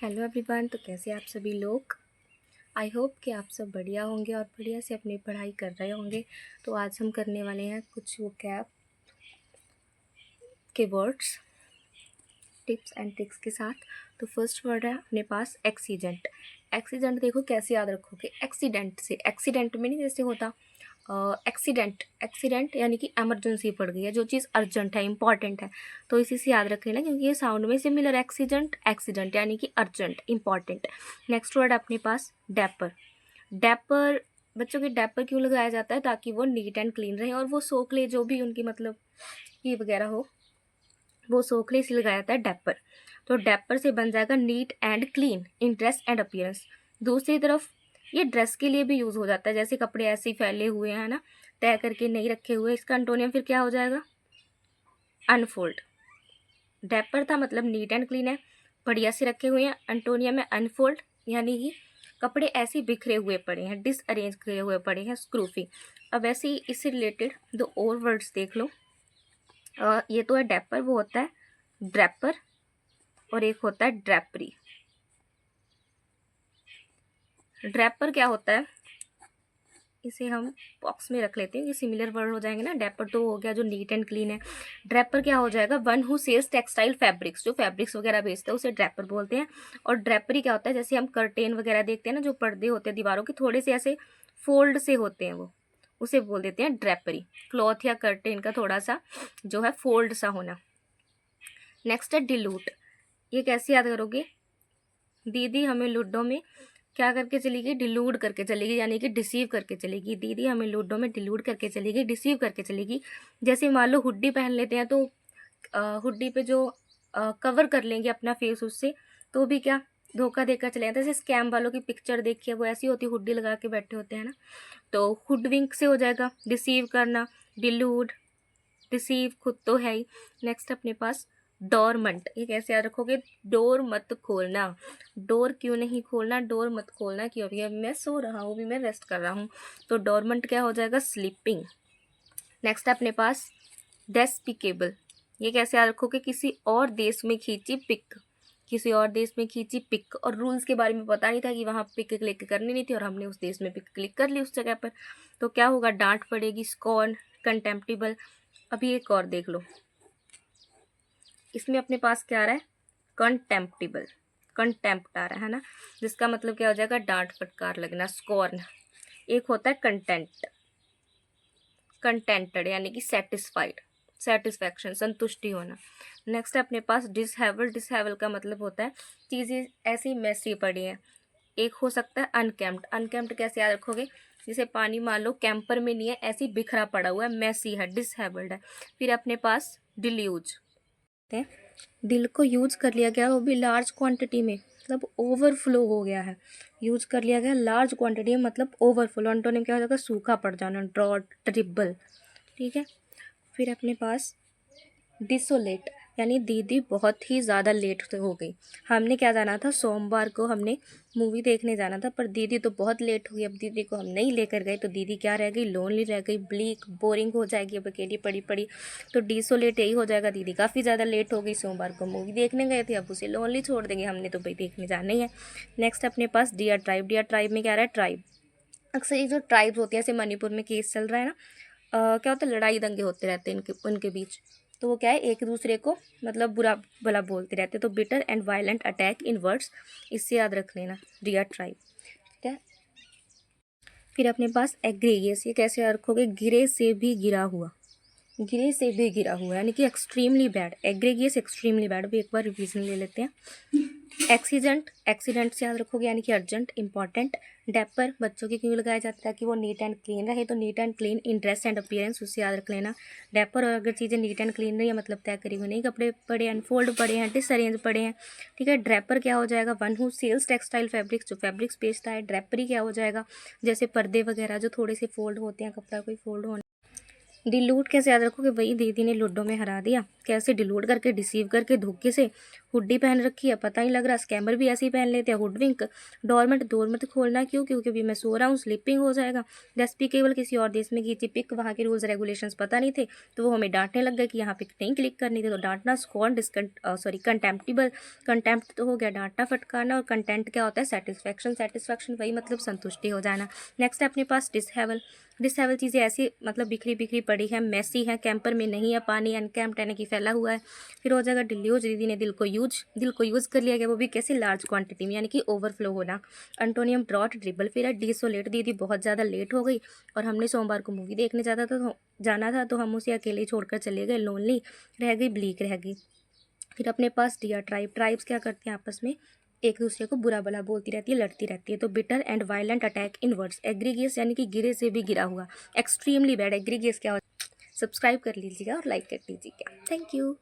Hello everyone. तो कैसे आप सभी लोग। आई होप कि आप सब बढ़िया होंगे और बढ़िया से अपनी पढ़ाई कर रहे होंगे। तो आज हम करने वाले हैं कुछ वोकैब के वर्ड्स टिप्स एंड ट्रिक्स के साथ। तो फर्स्ट वर्ड है अपने पास एक्सीडेंट। एक्सीडेंट देखो कैसे याद रखोगे। एक्सीडेंट से, एक्सीडेंट में नहीं जैसे होता एक्सीडेंट, एक्सीडेंट यानी कि इमरजेंसी पड़ गई है, जो चीज़ अर्जेंट है, इंपॉर्टेंट है, तो इसी से याद रख लेना क्योंकि ये साउंड में सिमिलर। एक्सीडेंट, एक्सीडेंट यानी कि अर्जेंट, इंपॉर्टेंट। नेक्स्ट वर्ड अपने पास डैपर। डैपर, बच्चों के डैपर क्यों लगाया जाता है? ताकि वो नीट एंड क्लीन रहे और वो सोख ले, जो भी उनकी मतलब ये वगैरह हो वो सोख ले, इसलिए लगाया जाता है डैपर। तो डैपर से बन जाएगा NEET and clean in dress and appearance. दूसरी तरफ ये ड्रेस के लिए भी यूज़ हो जाता है, जैसे कपड़े ऐसे ही फैले हुए हैं ना, तय करके नहीं रखे हुए, इसका एंटोनियम फिर क्या हो जाएगा? अनफोल्ड। डैपर था मतलब नीट एंड क्लीन है, बढ़िया से रखे हुए हैं। एंटोनियम है अनफोल्ड, यानी कि कपड़े ऐसे ही बिखरे हुए पड़े हैं, डिसअरेंज किए हुए पड़े हैं, स्क्रूफी। अब ऐसे ही इससे रिलेटेड दो और वर्ड्स देख लो। ये तो है डैपर, वो होता है ड्रैपर, और एक होता है ड्रैपरी। ड्रैपर क्या होता है, इसे हम बॉक्स में रख लेते हैं, ये सिमिलर वर्ड हो जाएंगे ना। डैपर तो हो गया जो नीट एंड क्लीन है। ड्रैपर क्या हो जाएगा? One who sells textile fabrics, जो फैब्रिक्स वगैरह बेचते हैं उसे ड्रैपर बोलते हैं। और ड्रैपरी क्या होता है? जैसे हम कर्टेन वगैरह देखते हैं ना, जो पर्दे होते हैं दीवारों के, थोड़े से ऐसे फोल्ड से होते हैं, वो उसे बोल देते हैं ड्रैपरी। क्लॉथ या कर्टेन का थोड़ा सा जो है फोल्ड सा होना। नेक्स्ट है डिलूट। ये कैसे याद करोगे? दीदी हमें लूडो में क्या करके चलेगी? डिलूड करके चलेगी, यानी कि डिसीव करके चलेगी। दीदी हमें लूडो में डिलूड करके चलेगी, डिसीव करके चलेगी। जैसे मान लो हुड्डी पहन लेते हैं, तो हुड्डी पे जो कवर कर लेंगे अपना फेस उससे, तो भी क्या धोखा देकर चले जाते हैं। जैसे स्कैम वालों की पिक्चर देखिए, वो ऐसी होती है, हुड्डी लगा के बैठे होते हैं ना। तो हुडविंक से हो जाएगा डिसीव करना, डिलूड, डिसीव खुद तो है ही। नेक्स्ट अपने पास डोरमंट। ये कैसे याद रखोगे? डोर मत खोलना। डोर क्यों नहीं खोलना? डोर मत खोलना क्यों? अभी मैं सो रहा हूँ, अभी मैं रेस्ट कर रहा हूँ। तो डोरमंट क्या हो जाएगा? स्लीपिंग। नेक्स्ट अपने पास डेस्पिकेबल। ये कैसे याद रखोगे? किसी और देश में खींची पिक, किसी और देश में खींची पिक, और रूल्स के बारे में पता नहीं था कि वहाँ पिक क्लिक करनी नहीं थी, और हमने उस देश में पिक क्लिक कर ली उस जगह पर, तो क्या होगा? डांट पड़ेगी, स्कॉर्न, कंटेम्प्टिबल। अभी एक और देख लो, इसमें अपने पास क्या आ रहा है? कंटेम्प्टिबल, कंटेम्प्ट आ रहा है ना, जिसका मतलब क्या हो जाएगा? डांट फटकार लगना, स्कॉर्न। एक होता है कंटेंट, कंटेंटेड यानी कि सेटिस्फाइड, सेटिस्फैक्शन, संतुष्टि होना। नेक्स्ट है अपने पास डिसहेवल। डिसहेवल का मतलब होता है चीज़ें ऐसी मैसी पड़ी हैं। एक हो सकता है अनकैम्प्ड। अनकैम्प्ड कैसे याद रखोगे? जैसे पानी मान लो कैंपर में नहीं है, ऐसी बिखरा पड़ा हुआ है, मैसी है, डिसहेबल्ड है। फिर अपने पास डिल्यूज, दिल को यूज कर लिया गया, वो भी लार्ज क्वांटिटी में, मतलब ओवरफ्लो हो गया है। यूज कर लिया गया लार्ज क्वांटिटी में, मतलब ओवरफ्लो। एंटोनिम क्या हो जाएगा? सूखा पड़ जाना, ड्रॉट, ट्रिबल। ठीक है। फिर अपने पास डिसोलेट, यानी दीदी बहुत ही ज़्यादा लेट हो गई। हमने क्या जाना था? सोमवार को हमने मूवी देखने जाना था, पर दीदी तो बहुत लेट हो गई। अब दीदी को हम नहीं लेकर गए तो दीदी क्या रह गई? लोनली रह गई, ब्लीक, बोरिंग हो जाएगी, अब अकेली पड़ी पड़ी। तो डिसोलेट यही हो जाएगा, दीदी काफ़ी ज़्यादा लेट हो गई, सोमवार को मूवी देखने गए थे, अब उसे लोनली छोड़ देंगे, हमने तो भाई देखने जाना ही है। नेक्स्ट अपने पास डियर ट्राइब। डियर ट्राइब में क्या रहा है? ट्राइब। अक्सर ये जो ट्राइब्स होती है, जैसे मणिपुर में केस चल रहा है ना, क्या होता है? लड़ाई दंगे होते रहते हैं इनके उनके बीच, तो वो क्या है? एक दूसरे को मतलब बुरा भला बोलते रहते हैं। तो bitter and violent attack in words, इससे याद रख लेना, डियर ट्राइब। ठीक है। फिर अपने पास एग्रीगियस। ये कैसे याद रखोगे? गिरे से भी गिरा हुआ, गिरे से भी गिरा हुआ यानी कि extremely bad. Egregious extremely bad. भी एक बार रिवीजन ले लेते हैं। एक्सीडेंट, एक्सीडेंट से याद रखोगे यानी कि अर्जेंट, इंपॉर्टेंट। डैपर बच्चों के क्यों लगाया जाता है? कि वो नीट एंड क्लीन रहे, तो NEET and clean in dress and appearance, उससे याद रख लेना डैपर। और अगर चीज़ें नीट एंड क्लीन रही है मतलब तय करी हुई नहीं, कपड़े पड़े हैं, अनफोल्ड पड़े हैं, डिसअरेंज पड़े हैं। ठीक है। ड्रैपर क्या हो जाएगा? One who sells textile fabrics, जो फैब्रिक्स बेचता है। ड्रैपरी क्या हो जाएगा? जैसे पर्दे वगैरह जो थोड़े से फोल्ड होते हैं, कपड़ा कोई फोल्ड होना। डिलूट कैसे याद रखोगे? वही दीदी ने लूडो में हरा दिया। कैसे डिलूट करके डिसीव करके धोखे से हुड्डी पहन रखी है, पता नहीं लग रहा। स्कैमर भी ऐसे ही पहन लेते हैं। हुडविंक, डोर मत खोलना। क्यों? क्योंकि अभी मैं सो रहा हूँ, स्लीपिंग हो जाएगा। डेस्पिकेबल, किसी और देश में की थी पिक, वहाँ के रूल्स रेगुलेशंस पता नहीं थे, तो वो हमें डांटने लग गए कि यहाँ पिक नहीं क्लिक करनी थी, तो डांटना। स्कॉन, कंटेम्प्टिबल, कंटेम्प्ट तो हो गया डांटना फटकारना, और कंटेंट क्या होता है? सेटिस्फैक्शन। सेटिस्फैक्शन वही मतलब संतुष्टि हो जाना। नेक्स्ट है अपने पास डिसहेवल। डिसहेवल चीज़ें ऐसी मतलब बिखरी बिखरी पड़ी है, मैसी है, कैंपर में नहीं है पानी, अनकैम्प्ड यानी कि फैला हुआ है। फिर हो जाएगा डिल्यूज, दीदी ने दिल को यूज कर लिया गया, वो भी कैसे? लार्ज क्वांटिटी में, यानी कि ओवरफ्लो होना। अंटोनियम, ड्रॉट, ड्रिबल। फिर है डिसोलेट, दीदी बहुत ज़्यादा लेट हो गई और हमने सोमवार को मूवी देखने जाना था तो हम उसे अकेले ही छोड़कर चले गए। लोनली रह गई, ब्लीक रह गई। फिर अपने पास डिया ट्राइब। ट्राइब्स क्या करती हैं? आपस में एक दूसरे को बुरा भला बोलती रहती है, लड़ती रहती है। तो bitter and violent attack in words. Egregious यानी कि गिरे से भी गिरा हुआ, एक्सट्रीमली बैड। एग्रीगियस क्या होता है? सब्सक्राइब कर लीजिएगा और लाइक कर लीजिएगा। Thank you.